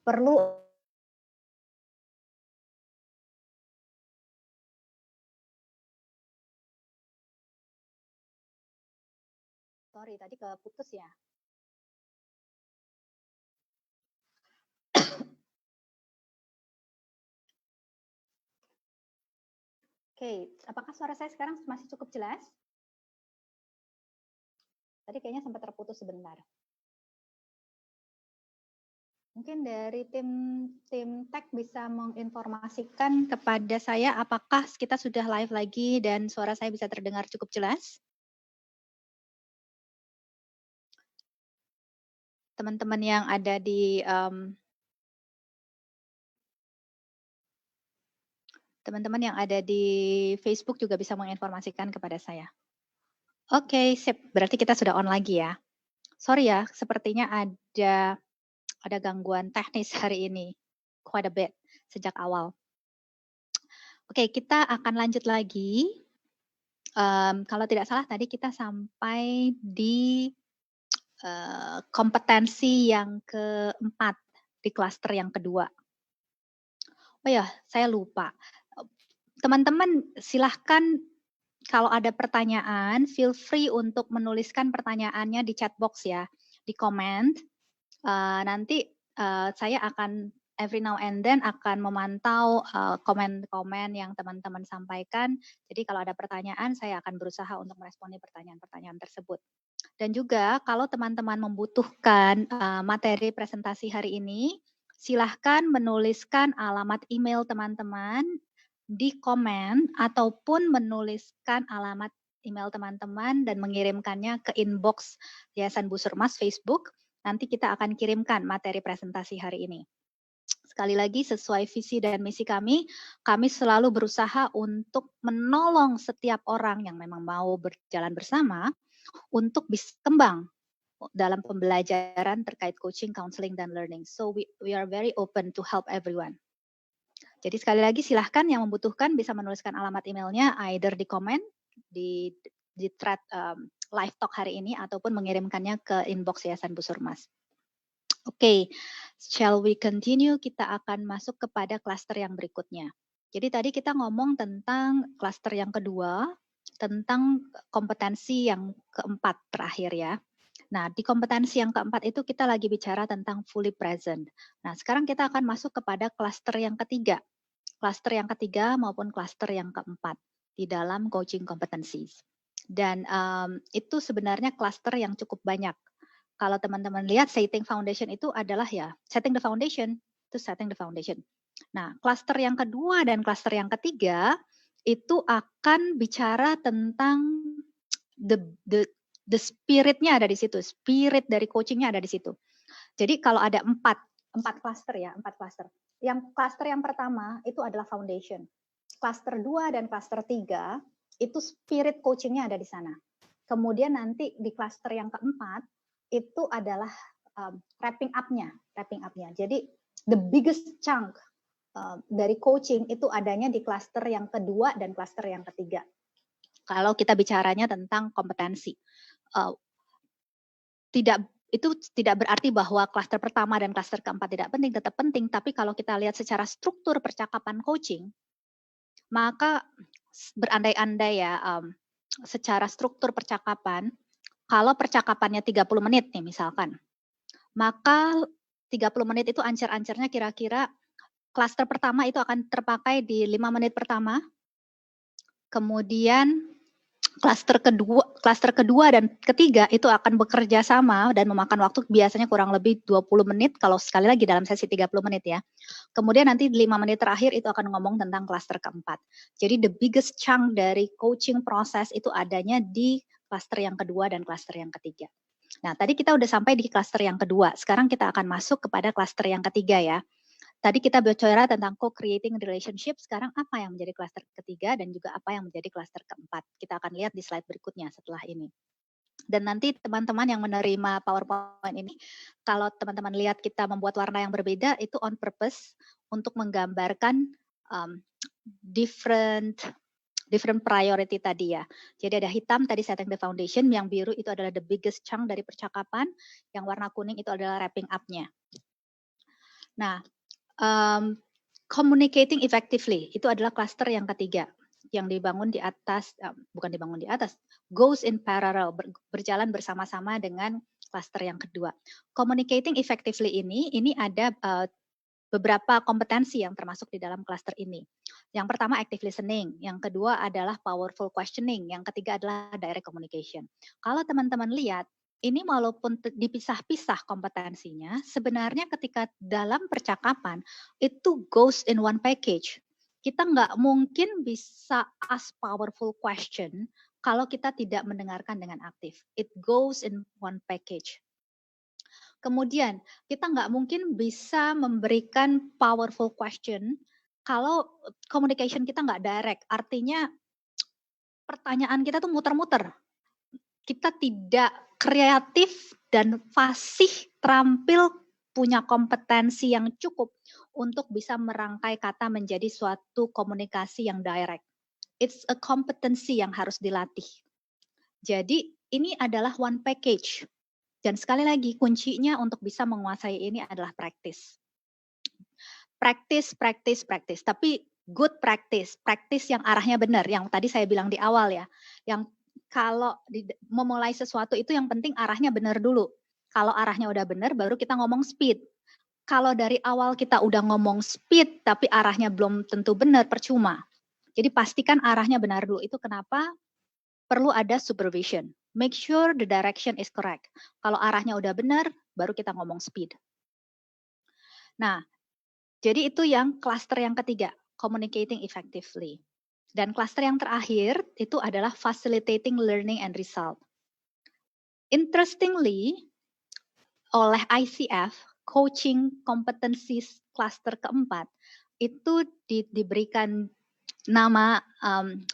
perlu sorry tadi keputus ya. Oke, apakah suara saya sekarang masih cukup jelas? Tadi kayaknya sempat terputus sebentar. Mungkin dari tim tech bisa menginformasikan kepada saya apakah kita sudah live lagi dan suara saya bisa terdengar cukup jelas? Teman-teman yang ada di teman-teman yang ada di Facebook juga bisa menginformasikan kepada saya. Oke, sip. Berarti kita sudah on lagi ya. Sorry ya, sepertinya ada gangguan teknis hari ini. Quite a bit sejak awal. Oke, kita akan lanjut lagi. Kalau tidak salah tadi kita sampai di kompetensi yang keempat di klaster yang kedua. Oh ya, saya lupa. Teman-teman silahkan kalau ada pertanyaan, feel free untuk menuliskan pertanyaannya di chat box ya, di komen. Nanti saya akan every now and then akan memantau komen-komen yang teman-teman sampaikan. Jadi kalau ada pertanyaan, saya akan berusaha untuk meresponi pertanyaan-pertanyaan tersebut. Dan juga kalau teman-teman membutuhkan materi presentasi hari ini, silahkan menuliskan alamat email teman-teman di komen ataupun menuliskan alamat email teman-teman dan mengirimkannya ke inbox Yayasan Busurmas Facebook. Nanti kita akan kirimkan materi presentasi hari ini. Sekali lagi sesuai visi dan misi kami selalu berusaha untuk menolong setiap orang yang memang mau berjalan bersama untuk bisa kembang dalam pembelajaran terkait coaching, counseling, dan learning. So we are very open to help everyone. Jadi sekali lagi silahkan yang membutuhkan bisa menuliskan alamat emailnya either di komen di thread live talk hari ini ataupun mengirimkannya ke inbox Yayasan Busurmas. Oke, shall we continue? Kita akan masuk kepada klaster yang berikutnya. Jadi tadi kita ngomong tentang klaster yang kedua, tentang kompetensi yang keempat terakhir ya. Nah, di kompetensi yang keempat itu kita lagi bicara tentang fully present. Nah, sekarang kita akan masuk kepada klaster yang ketiga. Klaster yang ketiga maupun klaster yang keempat di dalam coaching competencies. Dan itu sebenarnya klaster yang cukup banyak. Kalau teman-teman lihat setting foundation itu adalah ya setting the foundation, itu setting the foundation. Nah, klaster yang kedua dan klaster yang ketiga itu akan bicara tentang the spiritnya ada di situ, spirit dari coachingnya ada di situ. Jadi kalau ada empat klaster ya, empat klaster. Yang klaster yang pertama itu adalah foundation. Klaster 2 dan klaster 3 itu spirit coachingnya ada di sana. Kemudian nanti di klaster yang keempat itu adalah wrapping up-nya. Jadi the biggest chunk dari coaching itu adanya di klaster yang kedua dan klaster yang ketiga. Kalau kita bicaranya tentang kompetensi, itu tidak berarti bahwa klaster pertama dan klaster keempat tidak penting, tetap penting. Tapi kalau kita lihat secara struktur percakapan coaching, maka berandai-andai ya, secara struktur percakapan, kalau percakapannya 30 menit nih misalkan, maka 30 menit itu ancer-ancernya kira-kira klaster pertama itu akan terpakai di 5 menit pertama, kemudian klaster kedua dan ketiga itu akan bekerja sama dan memakan waktu biasanya kurang lebih 20 menit kalau sekali lagi dalam sesi 30 menit ya. Kemudian nanti 5 menit terakhir itu akan ngomong tentang klaster keempat. Jadi the biggest chunk dari coaching proses itu adanya di klaster yang kedua dan klaster yang ketiga. Nah, tadi kita udah sampai di klaster yang kedua. Sekarang kita akan masuk kepada klaster yang ketiga ya. Tadi kita bicara tentang co-creating relationship, sekarang apa yang menjadi klaster ketiga dan juga apa yang menjadi klaster keempat. Kita akan lihat di slide berikutnya setelah ini. Dan nanti teman-teman yang menerima PowerPoint ini, kalau teman-teman lihat kita membuat warna yang berbeda, itu on purpose untuk menggambarkan different priority tadi ya. Jadi ada hitam tadi setting the foundation, yang biru itu adalah the biggest chunk dari percakapan, yang warna kuning itu adalah wrapping up-nya. Nah, communicating effectively itu adalah klaster yang ketiga yang dibangun di atas, bukan dibangun di atas, goes in parallel, berjalan bersama-sama dengan klaster yang kedua. Communicating effectively ini ada beberapa kompetensi yang termasuk di dalam klaster ini. Yang pertama active listening, yang kedua adalah powerful questioning, yang ketiga adalah direct communication. Kalau teman-teman lihat, ini walaupun dipisah-pisah kompetensinya, sebenarnya ketika dalam percakapan itu goes in one package. Kita nggak mungkin bisa ask powerful question kalau kita tidak mendengarkan dengan aktif. It goes in one package. Kemudian kita nggak mungkin bisa memberikan powerful question kalau communication kita nggak direct. Artinya pertanyaan kita tuh muter-muter. Kita tidak kreatif dan fasih terampil punya kompetensi yang cukup untuk bisa merangkai kata menjadi suatu komunikasi yang direct. It's a competency yang harus dilatih. Jadi ini adalah one package. Dan sekali lagi kuncinya untuk bisa menguasai ini adalah practice. Practice. Tapi good practice. Practice yang arahnya benar. Yang tadi saya bilang di awal ya. Yang kalau memulai sesuatu itu yang penting arahnya benar dulu. Kalau arahnya udah benar baru kita ngomong speed. Kalau dari awal kita udah ngomong speed tapi arahnya belum tentu benar, percuma. Jadi pastikan arahnya benar dulu. Itu kenapa perlu ada supervision. Make sure the direction is correct. Kalau arahnya udah benar baru kita ngomong speed. Nah, jadi itu yang klaster yang ketiga, communicating effectively. Dan klaster yang terakhir itu adalah facilitating learning and result. Interestingly, oleh ICF, coaching competencies klaster keempat, itu diberikan nama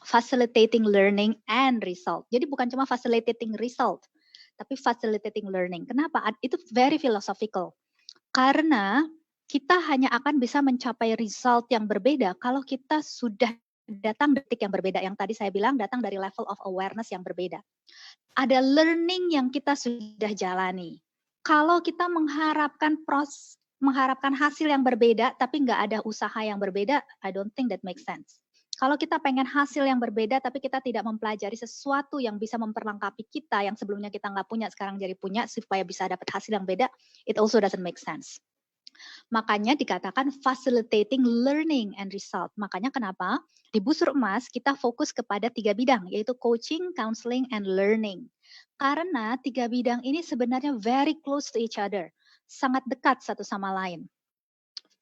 facilitating learning and result. Jadi bukan cuma facilitating result, tapi facilitating learning. Kenapa? Itu very philosophical. Karena kita hanya akan bisa mencapai result yang berbeda kalau kita sudah datang detik yang berbeda. Yang tadi saya bilang datang dari level of awareness yang berbeda. Ada learning yang kita sudah jalani. Kalau kita mengharapkan hasil yang berbeda, tapi nggak ada usaha yang berbeda, I don't think that makes sense. Kalau kita pengen hasil yang berbeda, tapi kita tidak mempelajari sesuatu yang bisa memperlengkapi kita, yang sebelumnya kita nggak punya, sekarang jadi punya, supaya bisa dapat hasil yang beda, it also doesn't make sense. Makanya dikatakan facilitating learning and result. Makanya kenapa di Busur Emas kita fokus kepada 3 bidang, yaitu coaching, counseling, and learning. Karena 3 bidang ini sebenarnya very close to each other, sangat dekat satu sama lain.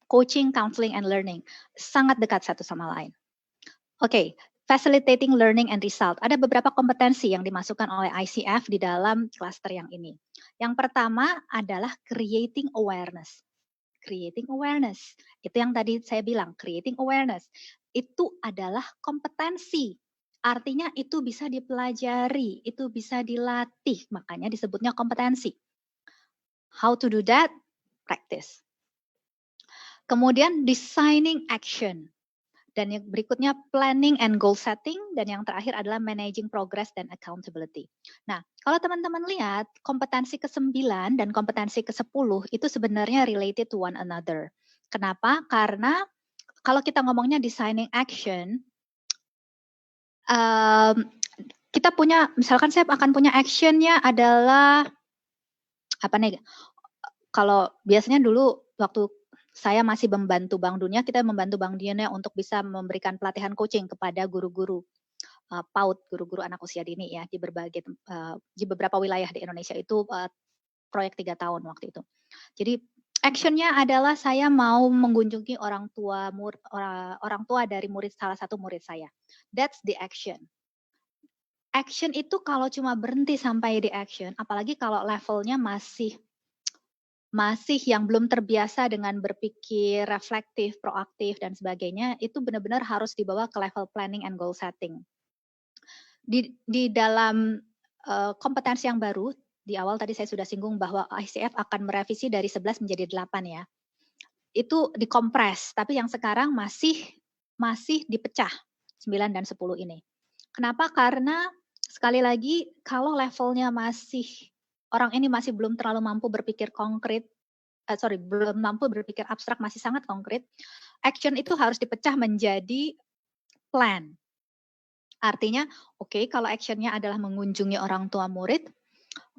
Coaching, counseling, and learning, sangat dekat satu sama lain. Oke, facilitating learning and result. Ada beberapa kompetensi yang dimasukkan oleh ICF di dalam klaster yang ini. Yang pertama adalah creating awareness. Creating awareness. Itu yang tadi saya bilang, creating awareness. Itu adalah kompetensi. Artinya itu bisa dipelajari, itu bisa dilatih, makanya disebutnya kompetensi. How to do that? Practice. Kemudian designing action. Dan yang berikutnya planning and goal setting, dan yang terakhir adalah managing progress dan accountability. Nah, kalau teman-teman lihat kompetensi ke-9 dan kompetensi ke-10 itu sebenarnya related to one another. Kenapa? Karena kalau kita ngomongnya designing action, kita punya, misalkan saya akan punya actionnya adalah apa nih? Kalau biasanya dulu waktu saya masih membantu Bank Dunia, kita membantu Bank Dunia untuk bisa memberikan pelatihan coaching kepada guru-guru PAUD, guru-guru anak usia dini ya, di berbagai di beberapa wilayah di Indonesia itu proyek 3 tahun waktu itu. Jadi actionnya adalah saya mau mengunjungi orang tua dari salah satu murid saya. That's the action. Action itu kalau cuma berhenti sampai di action, apalagi kalau levelnya masih yang belum terbiasa dengan berpikir reflektif, proaktif, dan sebagainya, itu benar-benar harus dibawa ke level planning and goal setting. Di dalam kompetensi yang baru, di awal tadi saya sudah singgung bahwa ICF akan merevisi dari 11 menjadi 8 ya. Itu dikompres, tapi yang sekarang masih dipecah, 9 dan 10 ini. Kenapa? Karena sekali lagi, kalau levelnya orang ini masih belum terlalu mampu berpikir konkret, belum mampu berpikir abstrak, masih sangat konkret, action itu harus dipecah menjadi plan. Artinya, oke, kalau actionnya adalah mengunjungi orang tua murid,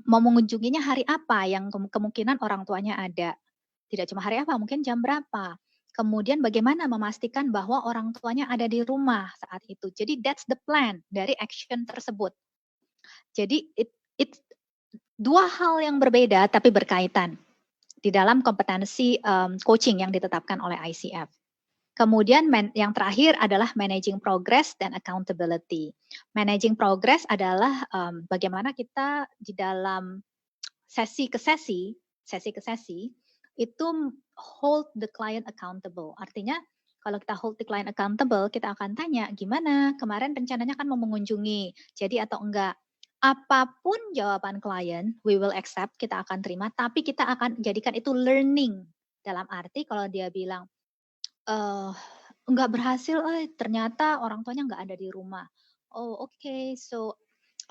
mau mengunjunginya hari apa yang kemungkinan orang tuanya ada. Tidak cuma hari apa, mungkin jam berapa. Kemudian bagaimana memastikan bahwa orang tuanya ada di rumah saat itu. Jadi that's the plan dari action tersebut. Jadi it's dua hal yang berbeda tapi berkaitan di dalam kompetensi coaching yang ditetapkan oleh ICF. Kemudian yang terakhir adalah managing progress dan accountability. Managing progress adalah bagaimana kita di dalam sesi ke sesi itu hold the client accountable. Artinya kalau kita hold the client accountable, kita akan tanya gimana kemarin rencananya kan mau mengunjungi, jadi atau enggak. Apapun jawaban klien, we will accept, kita akan terima, tapi kita akan jadikan itu learning. Dalam arti kalau dia bilang, enggak berhasil, ternyata orang tuanya enggak ada di rumah. Oh oke, so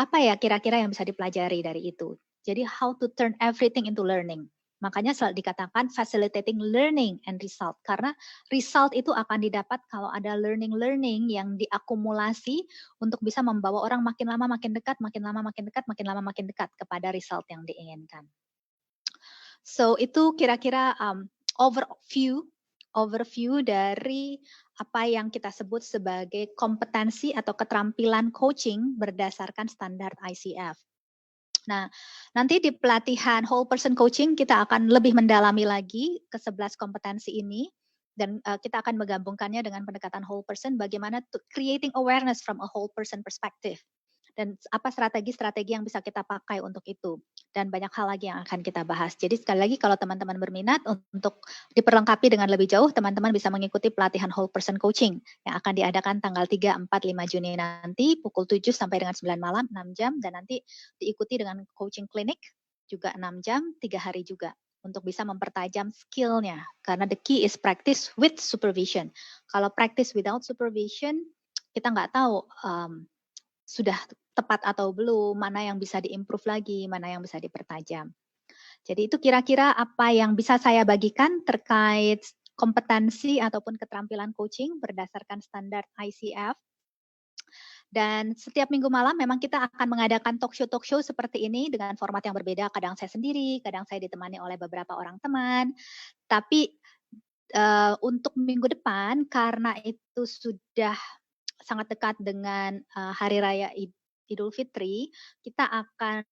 apa ya kira-kira yang bisa dipelajari dari itu? Jadi how to turn everything into learning. Makanya selalu dikatakan facilitating learning and result. Karena result itu akan didapat kalau ada learning yang diakumulasi untuk bisa membawa orang makin lama makin dekat, makin lama makin dekat, makin lama makin dekat kepada result yang diinginkan. So itu kira-kira overview dari apa yang kita sebut sebagai kompetensi atau keterampilan coaching berdasarkan standar ICF. Nah, nanti di pelatihan whole person coaching kita akan lebih mendalami lagi ke 11 kompetensi ini dan kita akan menggabungkannya dengan pendekatan whole person, bagaimana creating awareness from a whole person perspective. Dan apa strategi-strategi yang bisa kita pakai untuk itu. Dan banyak hal lagi yang akan kita bahas. Jadi sekali lagi kalau teman-teman berminat untuk diperlengkapi dengan lebih jauh, teman-teman bisa mengikuti pelatihan whole person coaching yang akan diadakan tanggal 3, 4, 5 Juni nanti pukul 7 sampai dengan 9 malam, 6 jam. Dan nanti diikuti dengan coaching klinik juga 6 jam, 3 hari juga. Untuk bisa mempertajam skill-nya. Karena the key is practice with supervision. Kalau practice without supervision, kita nggak tahu sudah tepat atau belum, mana yang bisa diimprove lagi, mana yang bisa dipertajam. Jadi itu kira-kira apa yang bisa saya bagikan terkait kompetensi ataupun keterampilan coaching berdasarkan standar ICF. Dan setiap minggu malam memang kita akan mengadakan talk show seperti ini dengan format yang berbeda. Kadang saya sendiri, kadang saya ditemani oleh beberapa orang teman. Tapi untuk minggu depan, karena itu sudah sangat dekat dengan Hari Raya Idul Fitri, kita akan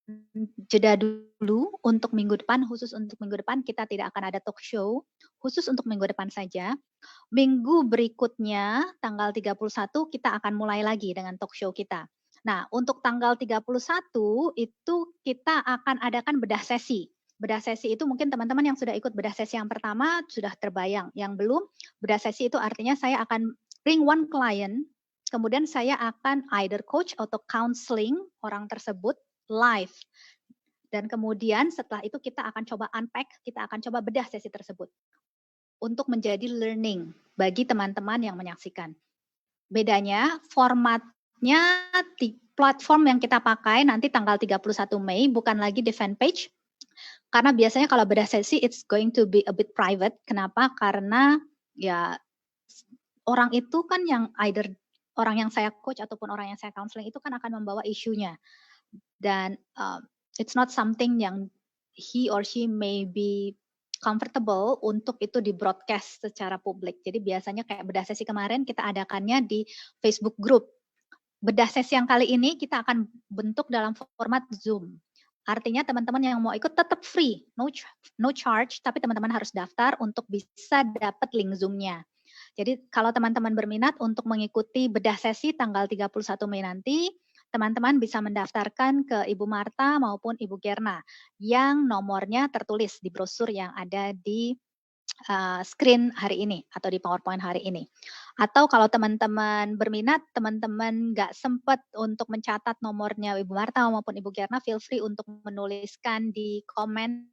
jeda dulu untuk minggu depan. Khusus untuk minggu depan kita tidak akan ada talk show, khusus untuk minggu depan saja. Minggu berikutnya, tanggal 31, kita akan mulai lagi dengan talk show kita. Nah, untuk tanggal 31 itu kita akan adakan bedah sesi. Bedah sesi itu mungkin teman-teman yang sudah ikut bedah sesi yang pertama sudah terbayang. Yang belum, bedah sesi itu artinya saya akan bring one client, kemudian saya akan either coach atau counseling orang tersebut live. Dan kemudian setelah itu kita akan coba unpack, kita akan coba bedah sesi tersebut untuk menjadi learning bagi teman-teman yang menyaksikan. Bedanya formatnya di platform yang kita pakai nanti tanggal 31 Mei bukan lagi di fanpage. Karena biasanya kalau bedah sesi it's going to be a bit private. Kenapa? Karena ya orang itu kan yang either orang yang saya coach ataupun orang yang saya counseling itu kan akan membawa isunya. Dan it's not something yang he or she may be comfortable untuk itu di broadcast secara publik. Jadi biasanya kayak bedah sesi kemarin kita adakannya di Facebook group. Bedah sesi yang kali ini kita akan bentuk dalam format Zoom. Artinya teman-teman yang mau ikut tetap free, no charge, tapi teman-teman harus daftar untuk bisa dapat link Zoom-nya. Jadi kalau teman-teman berminat untuk mengikuti bedah sesi tanggal 31 Mei nanti, teman-teman bisa mendaftarkan ke Ibu Marta maupun Ibu Gerna yang nomornya tertulis di brosur yang ada di screen hari ini atau di PowerPoint hari ini. Atau kalau teman-teman berminat, teman-teman nggak sempat untuk mencatat nomornya Ibu Marta maupun Ibu Gerna, feel free untuk menuliskan di komen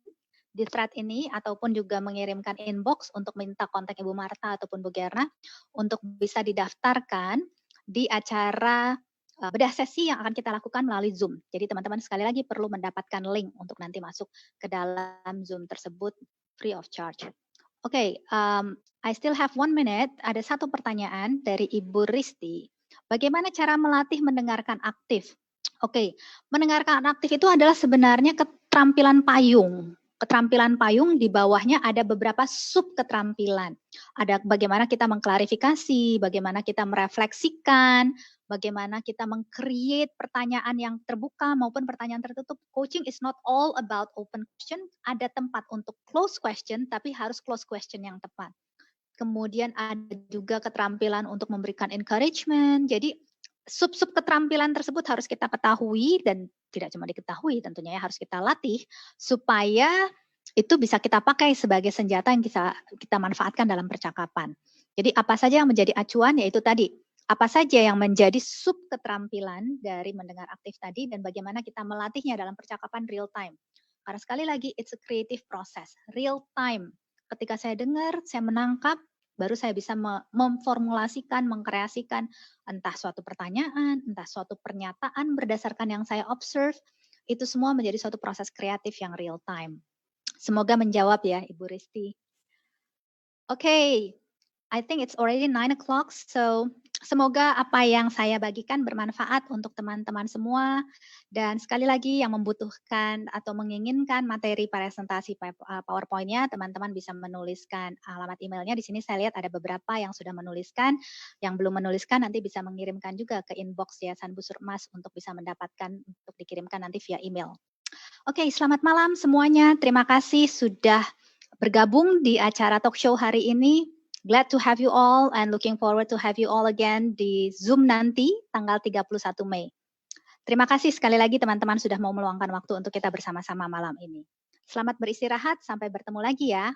di thread ini ataupun juga mengirimkan inbox untuk minta kontak Ibu Marta ataupun Bu Gerna untuk bisa didaftarkan di acara bedah sesi yang akan kita lakukan melalui Zoom. Jadi teman-teman sekali lagi perlu mendapatkan link untuk nanti masuk ke dalam Zoom tersebut free of charge. Oke, I still have 1 minute. Ada satu pertanyaan dari Ibu Risti. Bagaimana cara melatih mendengarkan aktif? Oke, mendengarkan aktif itu adalah sebenarnya keterampilan payung. Keterampilan payung di bawahnya ada beberapa sub keterampilan. Ada bagaimana kita mengklarifikasi, bagaimana kita merefleksikan, bagaimana kita meng-create pertanyaan yang terbuka maupun pertanyaan tertutup. Coaching is not all about open question. Ada tempat untuk close question, tapi harus close question yang tepat. Kemudian ada juga keterampilan untuk memberikan encouragement. Jadi sub-sub keterampilan tersebut harus kita ketahui dan tidak cuma diketahui, tentunya ya harus kita latih supaya itu bisa kita pakai sebagai senjata yang kita manfaatkan dalam percakapan. Jadi apa saja yang menjadi acuan yaitu tadi, apa saja yang menjadi sub keterampilan dari mendengar aktif tadi dan bagaimana kita melatihnya dalam percakapan real time. Karena sekali lagi it's a creative process, real time. Ketika saya dengar, saya menangkap, baru saya bisa memformulasikan, mengkreasikan entah suatu pertanyaan, entah suatu pernyataan berdasarkan yang saya observe, itu semua menjadi suatu proses kreatif yang real time. Semoga menjawab ya Ibu Risti. Oke, I think it's already 9 o'clock, so semoga apa yang saya bagikan bermanfaat untuk teman-teman semua. Dan sekali lagi yang membutuhkan atau menginginkan materi presentasi PowerPoint-nya, teman-teman bisa menuliskan alamat emailnya. Di sini saya lihat ada beberapa yang sudah menuliskan, yang belum menuliskan nanti bisa mengirimkan juga ke inbox Yayasan Busur Emas untuk bisa mendapatkan untuk dikirimkan nanti via email. Oke, selamat malam semuanya. Terima kasih sudah bergabung di acara talk show hari ini. Glad to have you all and looking forward to have you all again di Zoom nanti tanggal 31 Mei. Terima kasih sekali lagi teman-teman sudah mau meluangkan waktu untuk kita bersama-sama malam ini. Selamat beristirahat, sampai bertemu lagi ya.